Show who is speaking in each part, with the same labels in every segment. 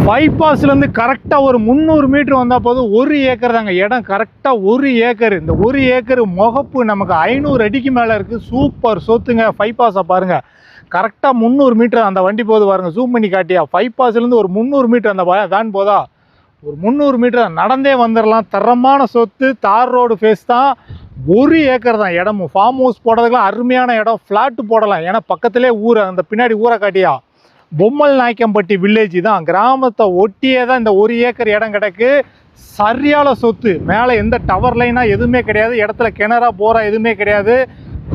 Speaker 1: பைபாஸ்லேருந்து கரெக்டாக ஒரு 300 மீட்டர் வந்தால் போதும் 1 ஏக்கர் தாங்க இடம். கரெக்டாக 1 ஏக்கர். இந்த 1 ஏக்கர் முகப்பு நமக்கு 500 அடிக்கு மேலே இருக்குது. சூப்பர் சொத்துங்க. பைபாஸை பாருங்கள், கரெக்டாக 300 மீட்டர் அந்த வண்டி போது பாருங்கள். ஜூம் பண்ணி காட்டியா. பைபாஸ்லேருந்து ஒரு 300 மீட்டர் அந்த வேன் போதா, ஒரு 300 மீட்டர் நடந்தே வந்துடலாம். தரமான சொத்து. தார் ரோடு ஃபேஸ் தான். 1 ஏக்கர் தான் இடமும். ஃபார்ம் ஹவுஸ் போடுறதுக்குலாம் அருமையான இடம். ஃப்ளாட்டு போடலாம். ஏன்னா பக்கத்திலே ஊரை, அந்த பின்னாடி ஊரை காட்டியா, பொம்மல் நாயக்கம்பட்டி வில்லேஜ் தான். கிராமத்தை ஒட்டியே தான் இந்த 1 ஏக்கர் இடம் கிடக்கு. சரியான சொத்து. மேலே எந்த டவர் லைனாக எதுவுமே கிடையாது. இடத்துல கிணறா போரா எதுவுமே கிடையாது.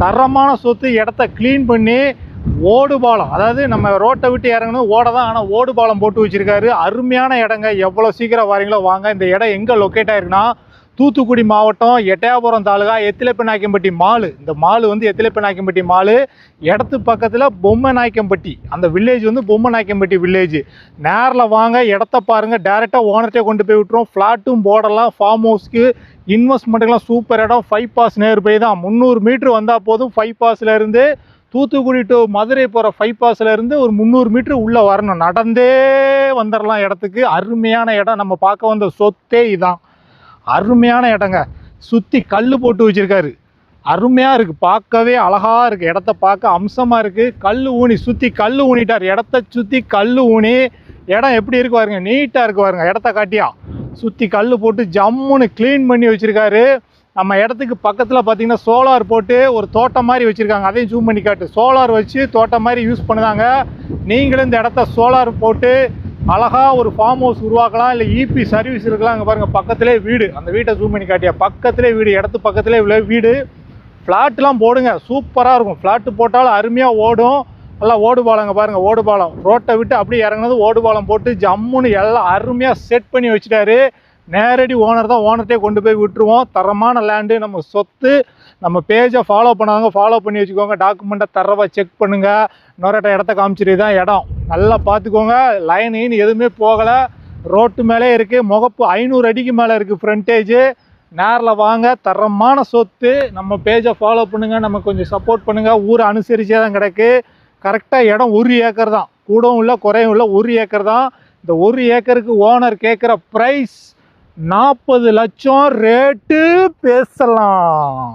Speaker 1: தரமான சொத்து. இடத்த க்ளீன் பண்ணி ஓடு பாலம், அதாவது நம்ம ரோட்டை விட்டு இறங்கணும் ஓட தான், ஆனால் ஓடு பாலம் போட்டு வச்சுருக்காரு. அருமையான இடங்க. எவ்வளோ சீக்கிரம் வரீங்களோ வாங்க. இந்த இடம் எங்கே லொக்கேட் ஆகிருக்குன்னா, தூத்துக்குடி மாவட்டம் எட்டயபுரம் தாலுகா எத்திலப்பநாயக்கம்பட்டி மாலு. இந்த மாலு வந்து எத்திலப்பநாயக்கம்பட்டி மாலு. இடத்து பக்கத்தில் பொம்மை நாயக்கம்பட்டி, அந்த வில்லேஜ் வந்து பொம்மை நாயக்கம்பட்டி வில்லேஜ். நேரில் வாங்க, இடத்த பாருங்கள். டேரெக்டாக ஓனர்கிட்டே கொண்டு போய் விட்டுருவோம். ஃப்ளாட்டும் போடலாம். ஃபார்ம் ஹவுஸ்க்கு இன்வெஸ்ட்மெண்ட்டுக்கெலாம் சூப்பர் இடம். 5 பாஸ் நேர் போய் தான். 300 மீட்ரு வந்தால் போதும். 5 பாஸ்லேருந்து தூத்துக்குடி டு மதுரை போகிற 5 பாஸ்லேருந்து ஒரு 300 மீட்ரு உள்ளே வரணும். நடந்தே வந்துடலாம் இடத்துக்கு. அருமையான இடம். நம்ம பார்க்க வந்த சொத்தே இதான். அருமையான இடங்க. சுற்றி கல் போட்டு வச்சுருக்காரு. அருமையாக இருக்குது. பார்க்கவே அழகாக இருக்குது. இடத்த பார்க்க அம்சமாக இருக்குது. கல் ஊனி சுற்றி கல் ஊனிட்டார். இடத்த சுற்றி கல் ஊனி இடம் எப்படி இருக்கு பாருங்க. நீட்டாக இருக்கு பாருங்க. இடத்த காட்டியா சுற்றி கல் போட்டு ஜம்முன்னு க்ளீன் பண்ணி வச்சுருக்காரு. நம்ம இடத்துக்கு பக்கத்தில் பார்த்தீங்கன்னா சோலார் போட்டு ஒரு தோட்டம் மாதிரி வச்சுருக்காங்க. அதையும் ஜூம் பண்ணி காட்டு. சோலார் வச்சு தோட்டம் மாதிரி யூஸ் பண்ணுதாங்க. நீங்களும் இந்த இடத்த சோலார் போட்டு அழகாக ஒரு ஃபார்ம் ஹவுஸ் உருவாக்கலாம். இல்லை இபி சர்வீஸ் இருக்கலாம். அங்கே பாருங்கள் பக்கத்திலே வீடு. அந்த வீட்டை ஜூம் பண்ணி காட்டியா. பக்கத்திலே வீடு. இடத்து பக்கத்திலே இவ்வளோ வீடு. ஃப்ளாட்லாம் போடுங்க. சூப்பராக இருக்கும். ஃப்ளாட்டு போட்டாலும் அருமையாக ஓடும். நல்லா ஓடு பாலங்க பாருங்கள். ஓடு பாலம் ரோட்டை விட்டு அப்படியே இறங்குனது ஓடு பாலம் போட்டு ஜம்முன்னு எல்லாம் அருமையாக செட் பண்ணி வச்சுட்டாரு. நேரடி ஓனர் தான். ஓனர்கிட்டே கொண்டு போய் விட்டுருவோம். தரமான லேண்டு. நம்ம சொத்து. நம்ம பேஜை ஃபாலோ பண்ணாங்க, ஃபாலோ பண்ணி வச்சுக்கோங்க. டாக்குமெண்ட்டை தரவாக செக் பண்ணுங்கள். இன்னொரு இடத்த காமிச்சிட்டு தான் இடம். நல்லா பார்த்துக்கோங்க. லைன் எதுவுமே போகலை. ரோட்டு மேலே இருக்குது. முகப்பு 500 அடிக்கு மேலே இருக்குது ஃப்ரண்டேஜு. நேரில் வாங்க. தரமான சொத்து. நம்ம பேஜை ஃபாலோ பண்ணுங்கள். நம்ம கொஞ்சம் சப்போர்ட் பண்ணுங்கள். ஊரை அனுசரிச்சே தான் கிடக்கு. கரெக்டாக இடம் 1 ஏக்கர் தான். கூடவும் இல்லை குறையும் இல்லை. 1 ஏக்கர் தான். இந்த 1 ஏக்கருக்கு ஓனர் கேட்குற ப்ரைஸ் 40 லட்சம் ரேட்டு. பேசலாம்.